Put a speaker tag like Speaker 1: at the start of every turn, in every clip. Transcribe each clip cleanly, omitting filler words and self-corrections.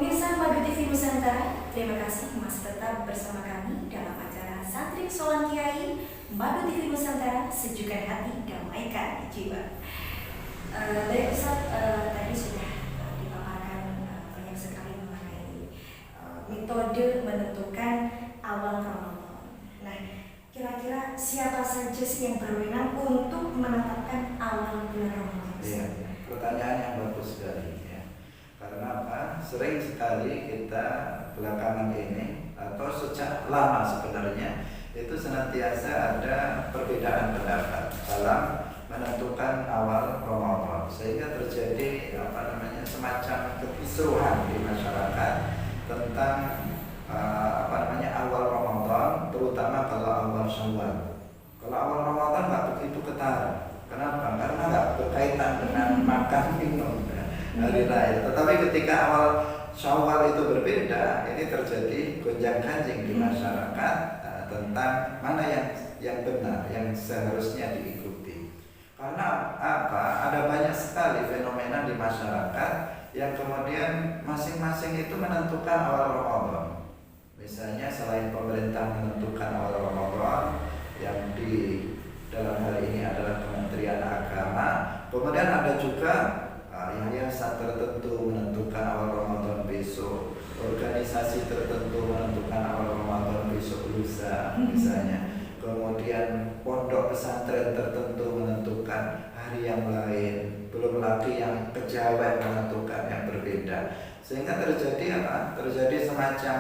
Speaker 1: Pemirsa Madu TV Nusantara, terima kasih masih tetap bersama kami dalam acara Santri Solan Kiai Madu TV Nusantara, sejukkan hati, damaikan jiwa. Baik Ustaz, tadi sudah dipaparkan banyak sekali mengenai metode menentukan awal Ramadan. Nah, kira-kira siapa saja sih yang berwenang untuk menetapkan awal bulan Ramadan?
Speaker 2: Iya, pertanyaan yang bagus sekali. Karena apa? Sering sekali kita belakangan ini atau sejak lama sebenarnya itu senantiasa ada perbedaan pendapat dalam menentukan awal Ramadan, sehingga terjadi semacam kekisruhan di masyarakat tentang awal Ramadan, terutama kalau awal Syawal. Kalau awal Ramadan nggak begitu ketara. Kenapa? Karena nggak berkaitan dengan makan minum hari raya. Tetapi ketika awal Syawal itu berbeda, ini terjadi gonjang-ganjing di masyarakat tentang mana yang benar, yang seharusnya diikuti. Karena apa? Ada banyak sekali fenomena di masyarakat yang kemudian masing-masing itu menentukan awal Ramadan. Misalnya selain pemerintah menentukan awal Ramadan, yang di dalam hal ini adalah Kementerian Agama, kemudian ada juga yayasan tertentu menentukan awal Ramadan besok, organisasi tertentu menentukan awal Ramadan besok lusa misalnya, kemudian pondok pesantren tertentu menentukan hari yang lain, belum lagi yang kejawen menentukan yang berbeda, sehingga terjadi terjadi semacam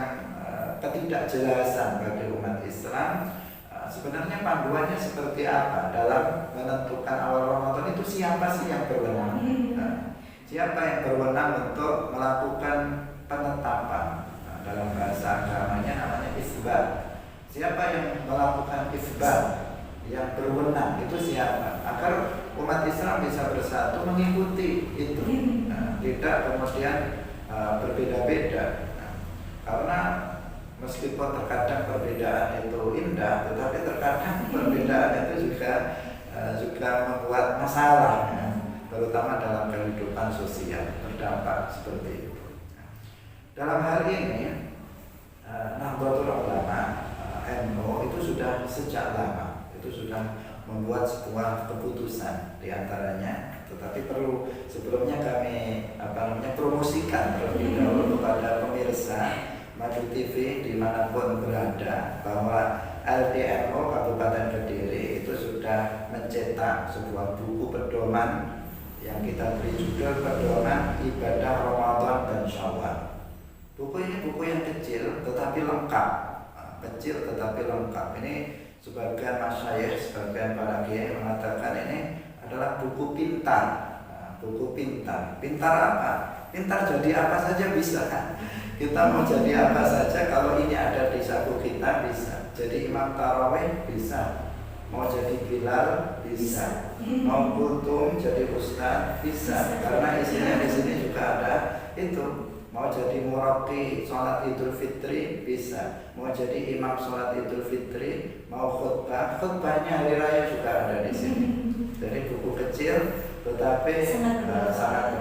Speaker 2: ketidakjelasan bagi umat Islam. Sebenarnya panduannya seperti apa dalam menentukan awal Ramadan itu, siapa sih yang berwenang? Siapa yang berwenang untuk melakukan penetapan? Dalam bahasa agamanya namanya isbat. Siapa yang melakukan isbat? Yang berwenang itu siapa? Agar umat Islam bisa bersatu mengikuti itu, tidak kemudian berbeda-beda. Karena meskipun terkadang perbedaan itu indah, tetapi terkadang perbedaan itu juga membuat masalah, terutama dalam kehidupan sosial, berdampak seperti itu. Dalam hal ini, Nahdlatul Ulama NU itu sudah sejak lama, itu sudah membuat sebuah keputusan diantaranya. Tetapi perlu sebelumnya kami promosikan terlebih dahulu kepada pemirsa Madu TV dimanapun berada, bahwa LDNU Kabupaten Kediri itu sudah mencetak sebuah buku pedoman yang kita beri judul Pedoman Ibadah Ramadan dan Syawal. Buku ini buku yang kecil tetapi lengkap, Ini sebagian masyayikh, sebagian para kiai mengatakan ini adalah buku pintar. Buku pintar. Pintar apa? Pintar jadi apa saja bisa kan? Kita mau jadi apa saja kalau ini ada di saku kita bisa. Jadi imam tarawih bisa. Mau jadi Bilal bisa. Mau kultum jadi ustaz bisa. Karena isinya di sini juga ada itu. Mau jadi muraqi sholat Idul Fitri bisa. Mau jadi imam sholat Idul Fitri, mau khutbahnya hari raya juga ada di sini. Jadi buku kecil tetapi sangat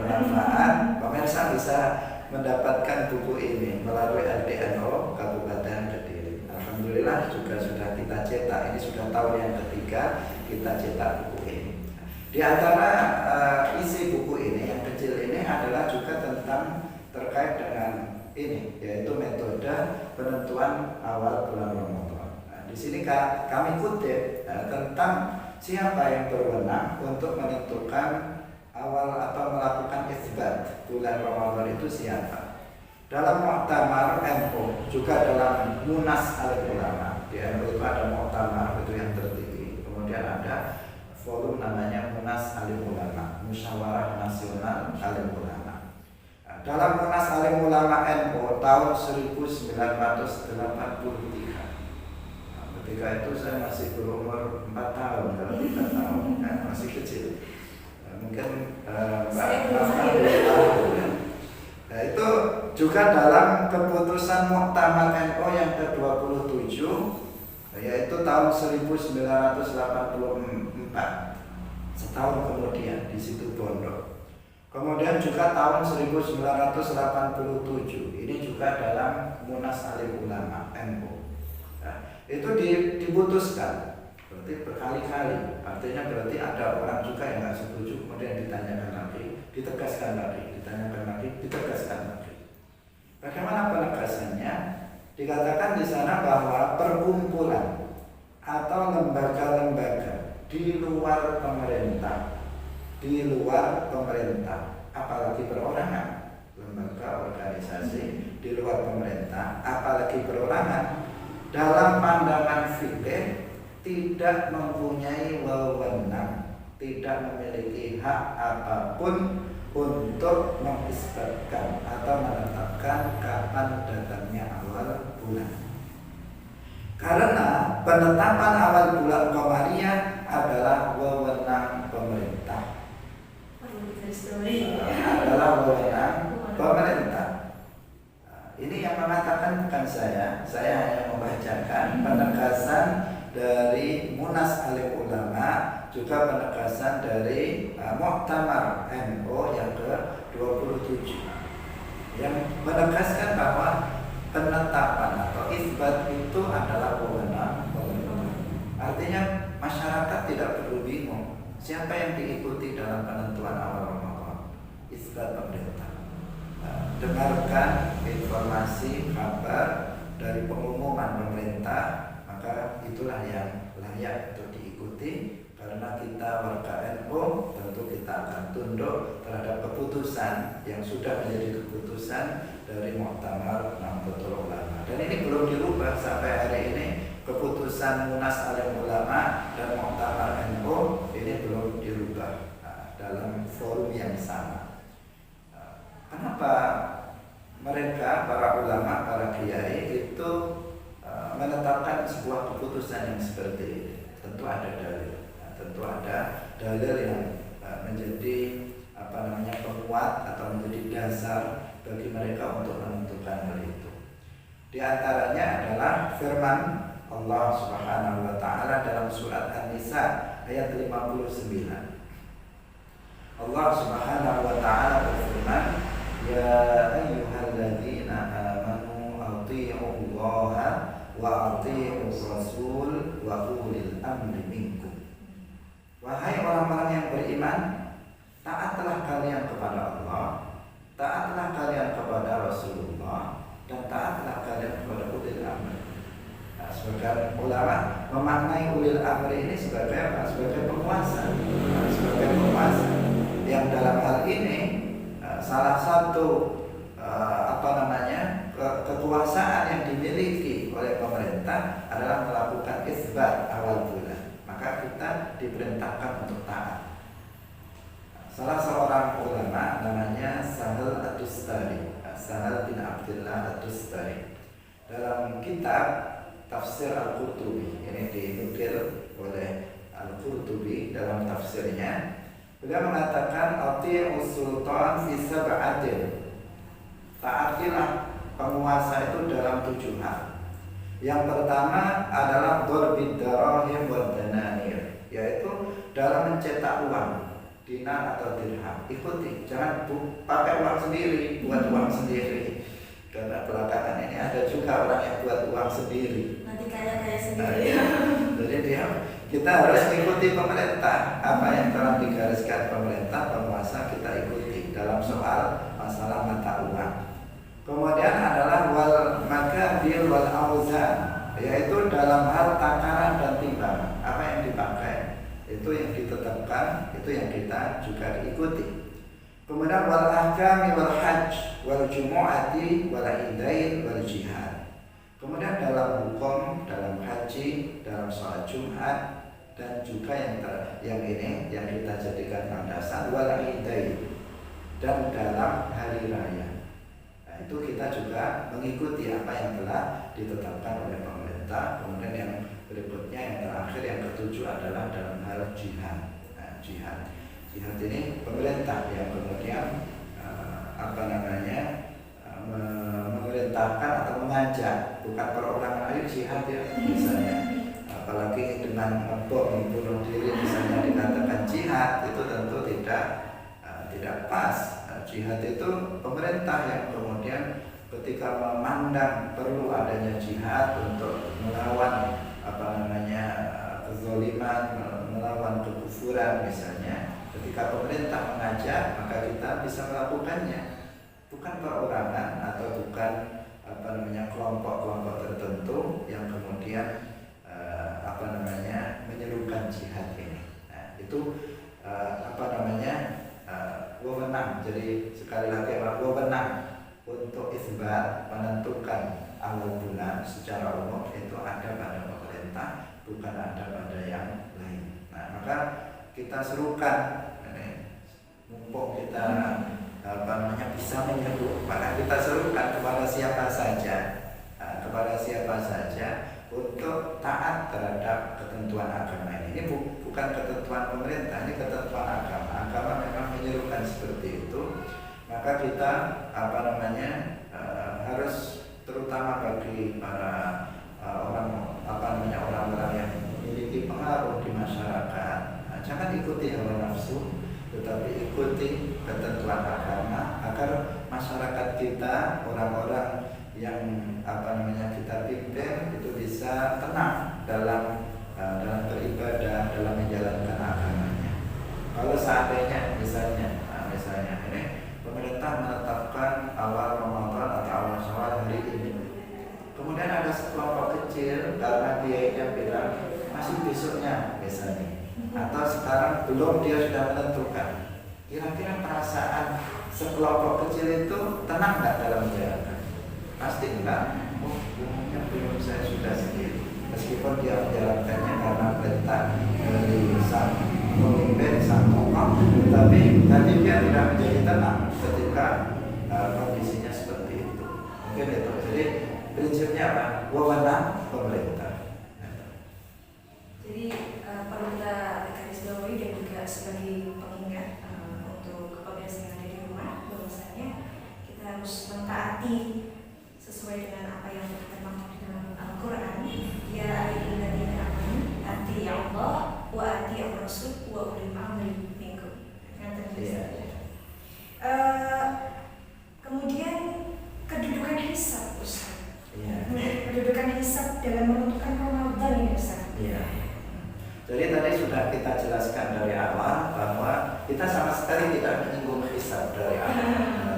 Speaker 2: bermanfaat. Pemirsa bisa mendapatkan buku ini melalui LDNU Kabupaten Kediri. Alhamdulillah juga sudah kita cetak. Ini sudah tahun yang ketiga kita cetak buku ini. Di antara isi buku ini yang kecil ini adalah juga tentang terkait dengan ini, yaitu metode penentuan awal bulan Ramadan. Di sini kami kutip tentang siapa yang berwenang untuk menentukan awal atau melakukan isbat bulan Ramadan itu siapa. Dalam Muktamar NU, juga dalam Munas Alim Ulama, di NU itu ada Muktamar, itu yang tertinggi. Kemudian ada forum namanya Munas Alim Ulama, Musyawarah Nasional Alim Ulama. Dalam Munas Alim Ulama NU tahun 1983, ketika itu saya masih berumur 4 tahun, kalau 3 tahun, masih kecil. Mungkin Nah, itu juga dalam keputusan Muktamar NU yang ke-27, yaitu tahun 1984, setahun kemudian di situ Bondo. Kemudian juga tahun 1987 ini juga dalam Munas Alim Ulama NU. Nah, itu diputuskan berarti berkali-kali. Artinya berarti ada orang juga yang nggak setuju, kemudian ditanyakan lagi, ditegaskan lagi, ditanyakan lagi, ditegaskan lagi. Bagaimana penegasannya? Dikatakan di sana bahwa perkumpulan atau lembaga-lembaga di luar pemerintah, apalagi perorangan, lembaga organisasi di luar pemerintah, apalagi perorangan, dalam pandangan fikih tidak mempunyai wewenang, tidak memiliki hak apapun untuk mengisbatkan atau menetapkan kapan datangnya awal bulan. Karena penetapan awal bulan Qamariyah adalah wewenang pemerintah. Adalah wewenang pemerintah. Ini yang mengatakan bukan saya hanya membacakan penegasan dari Munas Alim Ulama, juga penegasan dari Muktamar NU yang ke-27 yang menegaskan bahwa penetapan atau isbat itu adalah wewenang pemerintah. Artinya masyarakat tidak perlu bingung siapa yang diikuti dalam penentuan awal Ramadan, isbat pemerintah. Dengarkan informasi kabar dari pengumuman pemerintah, maka itulah yang layak untuk diikuti. Karena kita warga NU, tentu kita akan tunduk terhadap keputusan yang sudah menjadi keputusan dari Muktamar Nahdlatul Ulama. Dan ini belum dirubah sampai hari ini. Keputusan Munas Alim Ulama dan Muktamar NU ini belum dirubah dalam forum yang sama. Kenapa mereka, para ulama, para kiai itu menetapkan sebuah keputusan yang seperti ini? Tentu ada dalil. Tentu ada dalil yang menjadi penguat atau menjadi dasar bagi mereka untuk menentukan hal itu. Di antaranya adalah firman Allah Subhanahu wa taala dalam surat An-Nisa ayat 59. Allah Subhanahu wa taala berfirman, "Ya ayyuhalladzina amanu athi'ullaha wa athi'ur rasul wa ulil amri minkum." Wahai orang-orang yang beriman, taatlah kalian kepada Allah, taatlah kalian kepada Rasulullah, dan taatlah kalian kepada ulil amri. Nah, sebagian ulama memaknai ulil amri ini sebagai apa? Sebagai penguasa, sebagai penguasa yang dalam hal ini salah satu kekuasaan yang dimiliki oleh pemerintah adalah melakukan isbat awal bulan. Maka kita diperintahkan untuk taat. Salah seorang ulama namanya Sahal Ad-Dustari, Sahal bin Abdullah Ad-Dustari, dalam kitab Tafsir Al-Qurtubi, ini dinukil oleh Al-Qurtubi dalam tafsirnya, beliau mengatakan ati'us sultan fi sab'atin. Taatilah penguasa itu dalam 7 hal. Yang pertama adalah darbid darahim wad dananir, yaitu dalam mencetak uang, dinar atau dirham. Ikuti, jangan pakai uang sendiri, buat uang sendiri. Karena belakangan ini ada juga orang yang buat uang sendiri.
Speaker 1: Nanti kaya sendiri.
Speaker 2: Jadi kita harus mengikuti pemerintah. Apa yang telah digariskan pemerintah, penguasa, kita ikuti dalam soal masalah mata uang. Kemudian adalah wal makabil wal auzan, yaitu dalam hal takaran dan timbangan. Apa yang dipakai, itu yang ditetapkan, itu yang kita juga diikuti. Kemudian wal ahkami wal hajj wal jumu'ati wal idain wal jihad. Kemudian dalam hukum, dalam haji, dalam sholat Jumat, dan juga yang ini yang kita jadikan landasan wal idain, dan dalam hari raya. Nah, itu kita juga mengikuti apa yang telah ditetapkan oleh pemerintah. Kemudian yang berikutnya, yang terakhir, yang ketujuh adalah dalam hal jihad. Nah, jihad ini pemerintah yang kemudian memerintahkan atau mengajak, bukan perorangan, ayo jihad ya misalnya. Apalagi dengan bom membunuh diri misalnya dikatakan jihad, itu tentu tidak pas. Jihad itu pemerintah yang kemudian ketika memandang perlu adanya jihad untuk melawan kezaliman, melawan kekufuran misalnya. Ketika pemerintah mengajak, maka kita bisa melakukannya. Bukan perorangan atau bukan kelompok-kelompok tertentu yang kemudian menyerukan jihad ini. Nah, itu wewenang. Jadi sekali lagi wewenang untuk isbat menentukan awal bulan secara umum itu ada pada pemerintah, bukan ada pada yang lain. Nah, maka kita serukan, mumpung kita bisa menyeru, maka kita serukan kepada siapa saja untuk taat terhadap ketentuan agama ini. Ini bukan ketentuan pemerintah, ini ketentuan agama. Agama memang menyerukan seperti itu. Maka kita harus terutama bagi para orang-orang yang memiliki pengaruh di masyarakat, jangan ikuti hawa nafsu, tetapi ikuti ketentuan agama agar masyarakat kita, orang-orang yang kita pimpin itu bisa tenang dalam beribadah, dalam menjalankan agamanya. Kalau seandainya misalnya ini pemerintah menetapkan awal Ramadan atau awal Syawal hari ini, kemudian ada sekelompok kecil karena dia bilang masih besoknya misalnya, atau sekarang belum, dia sudah menentukan. Kira-kira perasaan sekelompok kecil itu tenang nggak dalam menjalankan? Pasti enggak. Umumnya belum, saya sudah sendiri. Meskipun dia menjalankannya karena perintah dari sang pemimpin, sang tokoh, tapi dia tidak menjadi tenang ketika kondisinya seperti itu. Mungkin itu. Jadi prinsipnya apa? Wewenang pemerintah.
Speaker 1: Jadi perlu kita garis bawahi dan juga sebagai pengingat untuk pemirsa yang ada di rumah, bahwasanya kita harus mentaati sesuai dengan apa yang termaktub di dalam Al-Quran. Ya ayyuhalladzina amanu atii'u Allah wa atii'ur rasul wa ulil amri minkum. Kemudian kedudukan hisab, Ustaz. Kedudukan hisab dalam menentukan Ramadan ini, Ustaz.
Speaker 2: Jadi tadi sudah kita jelaskan dari awal bahwa kita sama sekali tidak menyinggung hisab dari awal.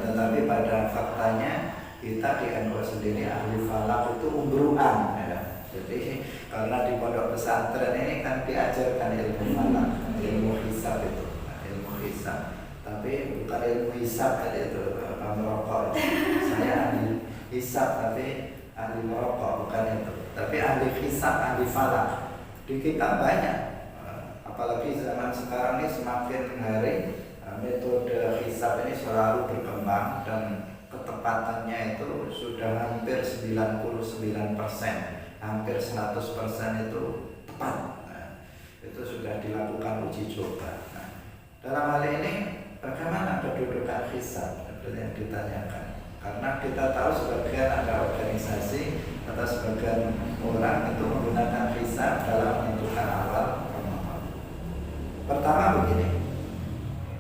Speaker 2: Tetapi pada faktanya kita di NU sendiri ahli falak itu umbruan, ya. Jadi karena di pondok pesantren ini kan diajarkan ilmu falak, ilmu hisab itu, ilmu hisab. Tapi bukan ilmu hisab tadi itu, merokok. Saya ahli hisab tapi ahli merokok, bukan itu. Tapi ahli hisab, ahli falak. Di kita banyak, apalagi zaman sekarang ini semakin hari metode hisab ini selalu berkembang dan ketepatannya itu sudah hampir 99%, hampir 100% itu tepat. Itu sudah dilakukan uji coba. Dalam hal ini bagaimana kedudukan hisab yang ditanyakan? Karena kita tahu sebagian ada organisasi atau sebagian orang itu menggunakan hisab dalam menentukan awal Ramadan. Pertama begini,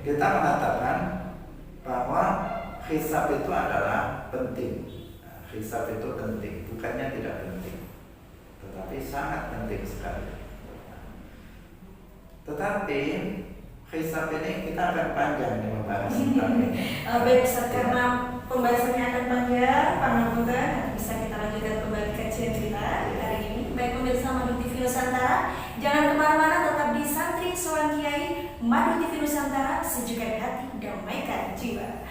Speaker 2: kita mengatakan bahwa hisab itu adalah penting. Hisab itu penting, bukannya tidak penting, tetapi sangat penting sekali. Tetapi hisab ini kita akan panjang nih membahas tentang ini.
Speaker 1: Baik, Ustaz, karena pembahasannya akan panjang, panjang, bisa kita lanjutkan kembali kajian kita hari ini. Baik pemirsa Madu TV Nusantara, jangan kemana-mana, tetap di Santri Soan Kiai Madu TV Nusantara, sejukkan hati, damaikan jiwa.